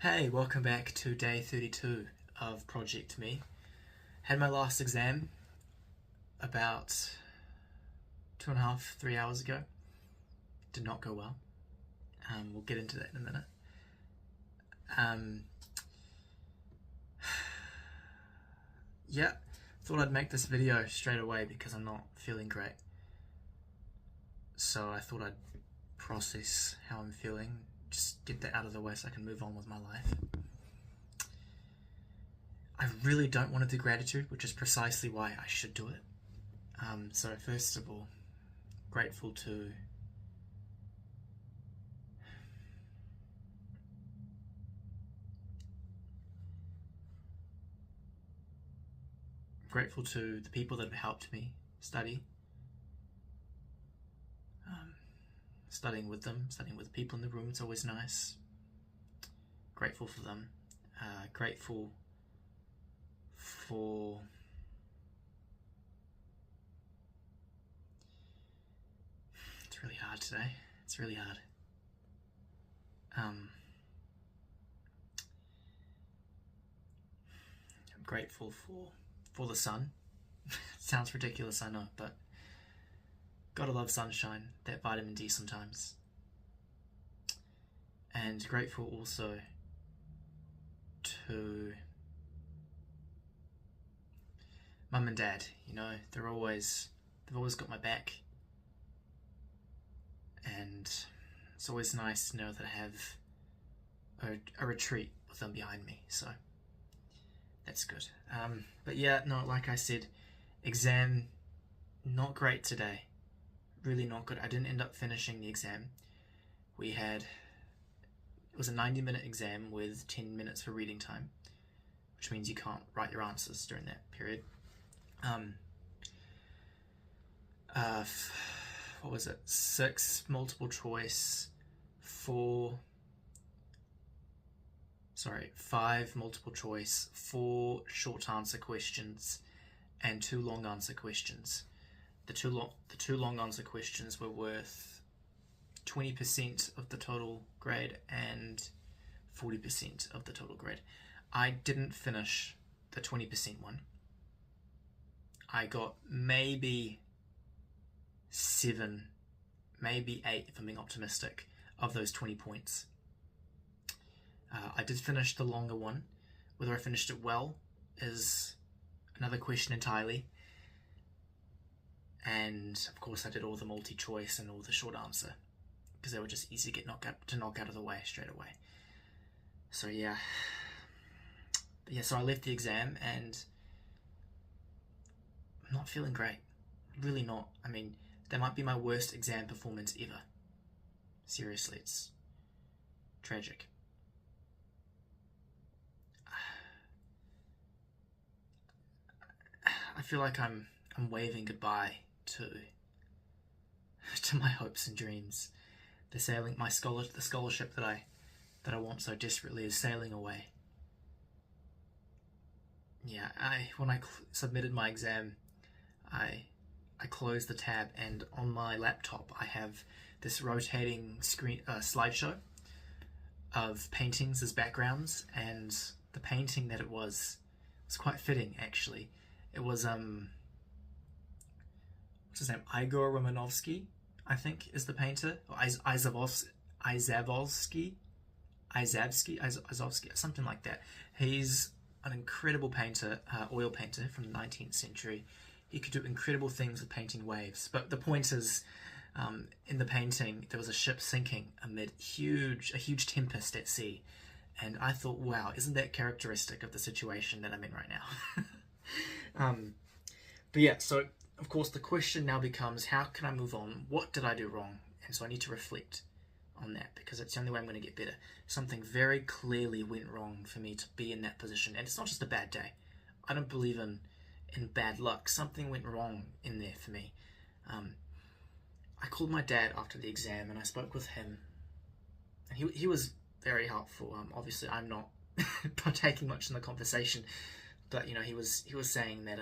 Hey, welcome back to day 32 of Project Me. Had my last exam about 2.5, 3 hours ago. Did not go well. We'll get into that in a minute. Yeah, thought I'd make this video straight away because I'm not feeling great. So I thought I'd process how I'm feeling, just get that out of the way so I can move on with my life. I really don't want to do gratitude, which is precisely why I should do it. So first of all, grateful to the people that have helped me study. Studying with them, studying with people in the room, it's always nice. Grateful for them. Grateful for it's really hard today. It's really hard. I'm grateful for the sun. Sounds ridiculous, I know, but gotta love sunshine, that vitamin D sometimes. And grateful also to mum and dad. You know, they've always got my back, and it's always nice to know that I have a retreat with them behind me, so that's good. But yeah, no, like I said, exam not great today. Really not good. I didn't end up finishing the exam. It was a 90-minute exam with 10 minutes for reading time, which means you can't write your answers during that period. What was it? 6 multiple choice, 5 multiple choice, 4 short answer questions, and 2 long answer questions. The two long answer questions were worth 20% of the total grade and 40% of the total grade. I didn't finish the 20% one. I got maybe 7, maybe 8 if I'm being optimistic, of those 20 points. I did finish the longer one. Whether I finished it well is another question entirely. And of course I did all the multi-choice and all the short answer because they were just easy to knock out of the way straight away. So yeah, so I left the exam and I'm not feeling great. Really not. I mean, that might be my worst exam performance ever. Seriously, it's tragic. I feel like I'm waving goodbye to my hopes and dreams. The scholarship that I want so desperately is sailing away. Yeah, when I submitted my exam, I closed the tab, and on my laptop I have this rotating slideshow of paintings as backgrounds, and the painting that it was quite fitting actually. It was what's his name? Igor Romanovsky, I think, is the painter. Or Izavsky, something like that. He's an incredible painter, oil painter from the 19th century. He could do incredible things with painting waves. But the point is, in the painting, there was a ship sinking amid a huge tempest at sea. And I thought, wow, isn't that characteristic of the situation that I'm in right now? But yeah, so of course the question now becomes, how can I move on? What did I do wrong? And so I need to reflect on that because it's the only way I'm going to get better. Something very clearly went wrong for me to be in that position. And it's not just a bad day. I don't believe in bad luck. Something went wrong in there for me. I called my dad after the exam and I spoke with him. And he was very helpful. Obviously I'm not partaking much in the conversation, but you know, he was saying that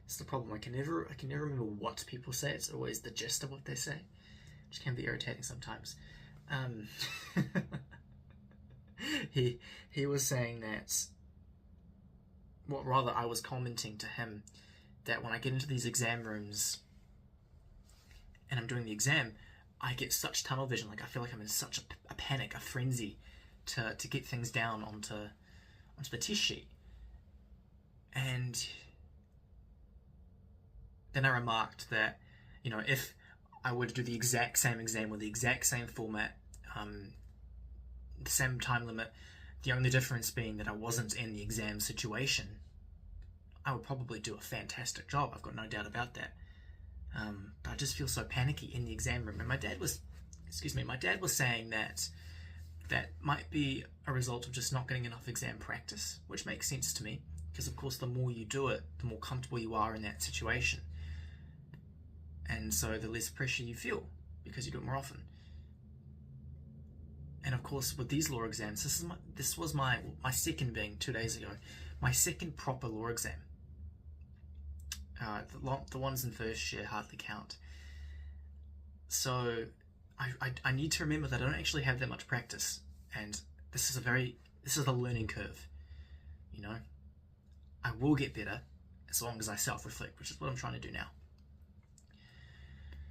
it's the problem. I can never remember what people say. It's always the gist of what they say. which can be irritating sometimes. Um, he was saying that, well, rather I was commenting to him that when I get into these exam rooms and I'm doing the exam, I get such tunnel vision. Like I feel like I'm in such a panic, a frenzy to get things down onto the test sheet. And then I remarked that, you know, if I were to do the exact same exam with the exact same format, the same time limit, the only difference being that I wasn't in the exam situation, I would probably do a fantastic job. I've got no doubt about that. But I just feel so panicky in the exam room. And my dad was saying that might be a result of just not getting enough exam practice, which makes sense to me, because of course the more you do it, the more comfortable you are in that situation. And so the less pressure you feel because you do it more often. And of course with these law exams, this was my second, being 2 days ago, my second proper law exam. The ones in first year hardly count. So I need to remember that I don't actually have that much practice, and this is a learning curve. You know, I will get better as long as I self-reflect, which is what I'm trying to do now.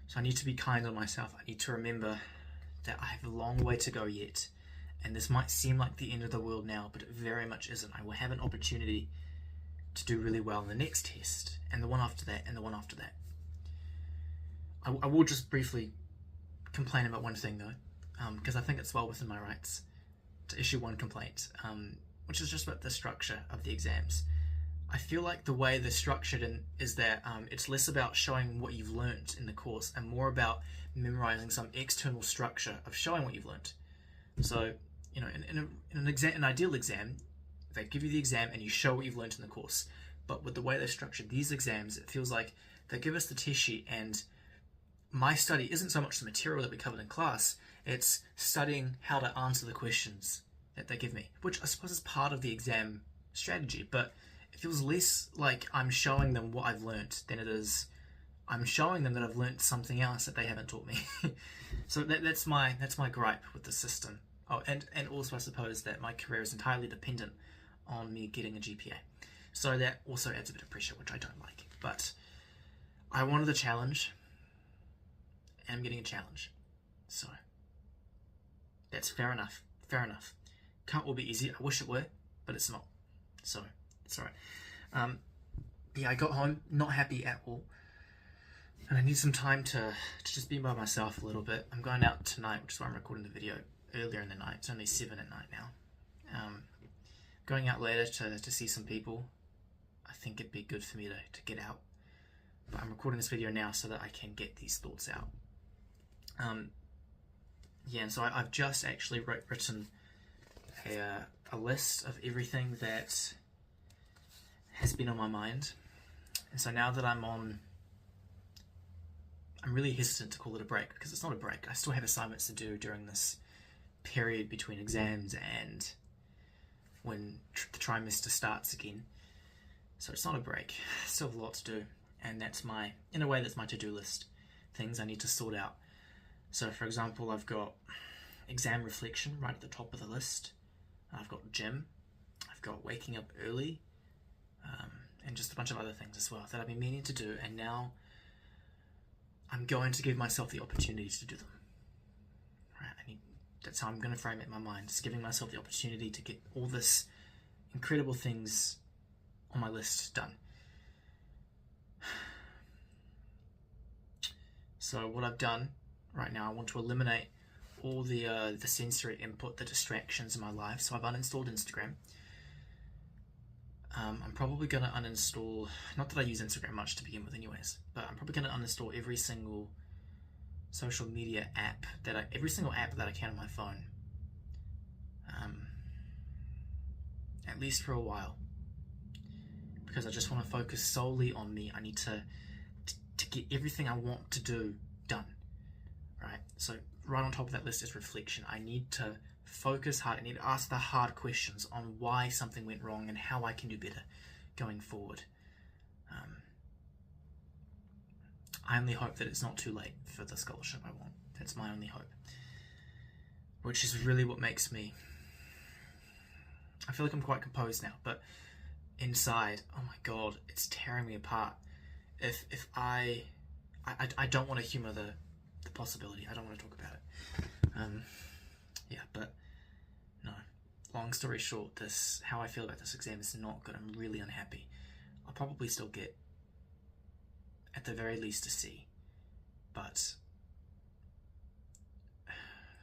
So I need to be kind on myself. I need to remember that I have a long way to go yet, and this might seem like the end of the world now, but it very much isn't. I will have an opportunity to do really well in the next test, and the one after that, and the one after that. I will just briefly complain about one thing though, because I think it's well within my rights to issue one complaint, which is just about the structure of the exams. I feel like the way they're structured is that it's less about showing what you've learnt in the course and more about memorizing some external structure of showing what you've learnt. So, you know, in an ideal exam, they give you the exam and you show what you've learnt in the course. But with the way they're structured these exams, it feels like they give us the test sheet, and my study isn't so much the material that we covered in class, it's studying how to answer the questions that they give me, which I suppose is part of the exam strategy, but it feels less like I'm showing them what I've learnt than it is I'm showing them that I've learnt something else that they haven't taught me. So that's my gripe with the system. Oh, and also I suppose that my career is entirely dependent on me getting a GPA. So that also adds a bit of pressure, which I don't like. But I wanted a challenge, and I'm getting a challenge. So that's fair enough. Fair enough. Can't all be easy. I wish it were, but it's not. So it's alright. Yeah, I got home not happy at all, and I need some time to just be by myself a little bit. I'm going out tonight, which is why I'm recording the video earlier in the night. It's only 7 at night now. Going out later to see some people. I think it'd be good for me to get out, but I'm recording this video now so that I can get these thoughts out. Yeah, and so I've just actually written a list of everything that has been on my mind. And so now that I'm really hesitant to call it a break, because it's not a break. I still have assignments to do during this period between exams and when the trimester starts again. So it's not a break. I still have a lot to do, and in a way that's my to-do list, things I need to sort out. So for example, I've got exam reflection right at the top of the list. I've got gym. I've got waking up early, and just a bunch of other things as well that I've been meaning to do, and now I'm going to give myself the opportunity to do them. Right? That's how I'm going to frame it in my mind. Just giving myself the opportunity to get all this incredible things on my list done. So what I've done right now, I want to eliminate all the sensory input, the distractions in my life. So I've uninstalled Instagram. I'm probably going to uninstall, not that I use Instagram much to begin with anyways, but I'm probably going to uninstall every single social media app, every single app that I can on my phone, at least for a while, because I just want to focus solely on me. I need to get everything I want to do done, right? So right on top of that list is reflection. I need to focus hard. I need to ask the hard questions on why something went wrong and how I can do better going forward. I only hope that it's not too late for the scholarship I want. That's my only hope. Which is really what makes me... I feel like I'm quite composed now, but inside, oh my god, it's tearing me apart. If I don't want to humour the possibility. I don't want to talk about it. Yeah, but no. Long story short, how I feel about this exam is not good. I'm really unhappy. I'll probably still get, at the very least, a C, but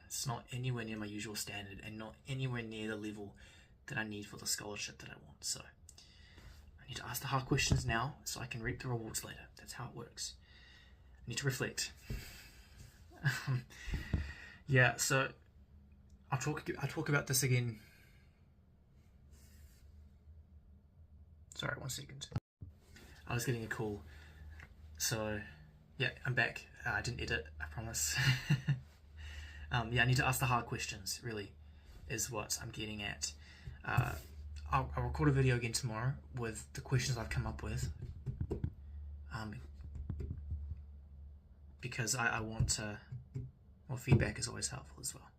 it's not anywhere near my usual standard and not anywhere near the level that I need for the scholarship that I want. So I need to ask the hard questions now so I can reap the rewards later. That's how it works. I need to reflect. Yeah, so I'll talk about this again. Sorry, 1 second. I was getting a call. So yeah, I'm back. I didn't edit, I promise. Yeah, I need to ask the hard questions, really, is what I'm getting at. I'll record a video again tomorrow with the questions I've come up with. Because I want to... Well, feedback is always helpful as well.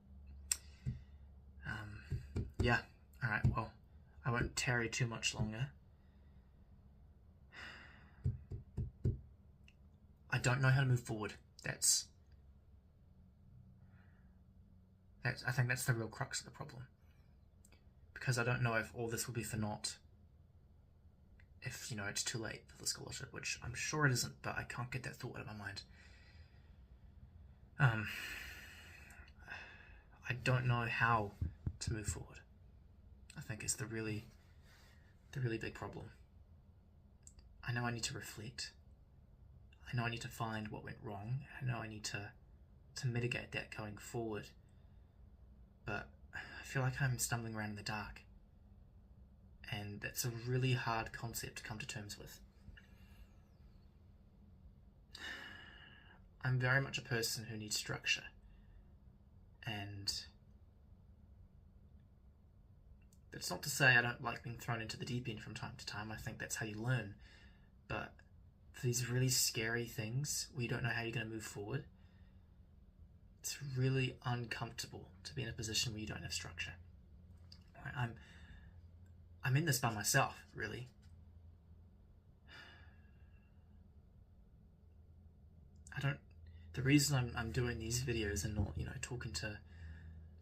Yeah, alright, well, I won't tarry too much longer. I don't know how to move forward. I think that's the real crux of the problem. Because I don't know if all this will be for naught. If, it's too late for the scholarship, which I'm sure it isn't, but I can't get that thought out of my mind. I don't know how to move forward. I think it's the really big problem. I know I need to reflect. I know I need to find what went wrong. I know I need to mitigate that going forward. But I feel like I'm stumbling around in the dark. And that's a really hard concept to come to terms with. I'm very much a person who needs structure. And that's not to say I don't like being thrown into the deep end from time to time. I think that's how you learn. But for these really scary things where you don't know how you're going to move forward, it's really uncomfortable to be in a position where you don't have structure. I'm in this by myself, really. The reason I'm doing these videos and not, talking to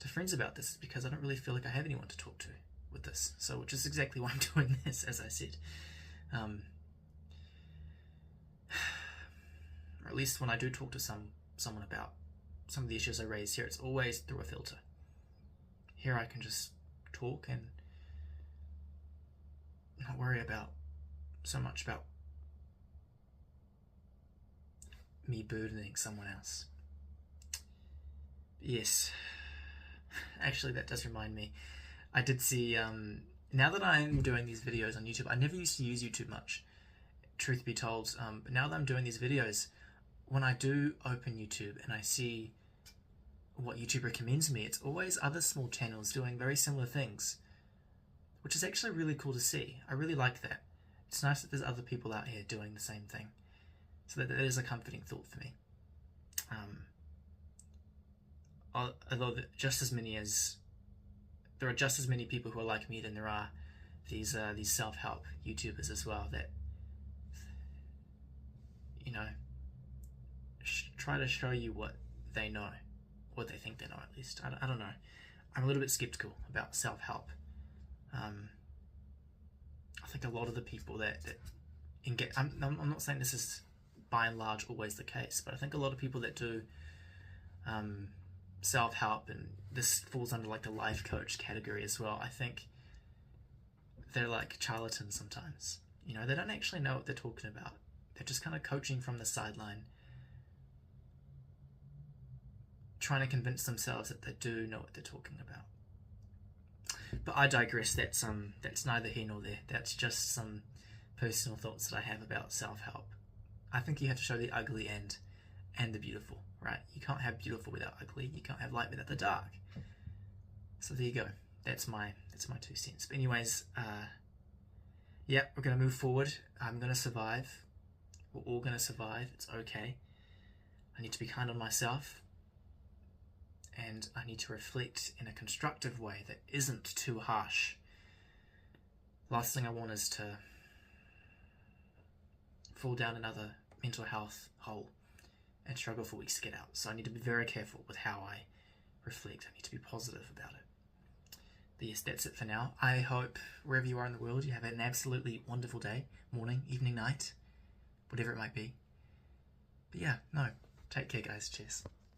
friends about this is because I don't really feel like I have anyone to talk to with this. So, which is exactly why I'm doing this, as I said. Or at least when I do talk to someone about some of the issues I raise here, it's always through a filter. Here I can just talk and not worry so much about me burdening someone else. Yes. Actually, that does remind me. I did see, now that I'm doing these videos on YouTube, I never used to use YouTube much, truth be told, but now that I'm doing these videos, when I do open YouTube and I see what YouTube recommends me, it's always other small channels doing very similar things, which is actually really cool to see. I really like that. It's nice that there's other people out here doing the same thing. So that is a comforting thought for me. Although there are just as many people who are like me than there are these self-help YouTubers as well that try to show you what they know, what they think they know at least. I don't know. I'm a little bit skeptical about self-help. I think a lot of the people that engage, I'm not saying this is by and large always the case, but I think a lot of people that do self-help, and this falls under like the life coach category as well, I think they're like charlatans sometimes. They don't actually know what they're talking about. They're just kind of coaching from the sideline, trying to convince themselves that they do know what they're talking about. But I digress. That's neither here nor there. That's just some personal thoughts that I have about self-help. I think you have to show the ugly and the beautiful, right? You can't have beautiful without ugly. You can't have light without the dark. So there you go. That's my 2 cents. But anyways, yeah, we're gonna move forward. I'm gonna survive. We're all gonna survive. It's okay. I need to be kind on myself. and I need to reflect in a constructive way that isn't too harsh. Last thing I want is to fall down another mental health hole and struggle for weeks to get out. So I need to be very careful with how I reflect. I need to be positive about it. But yes, that's it for now. I hope wherever you are in the world, you have an absolutely wonderful day, morning, evening, night, whatever it might be. But yeah, no, take care guys. Cheers.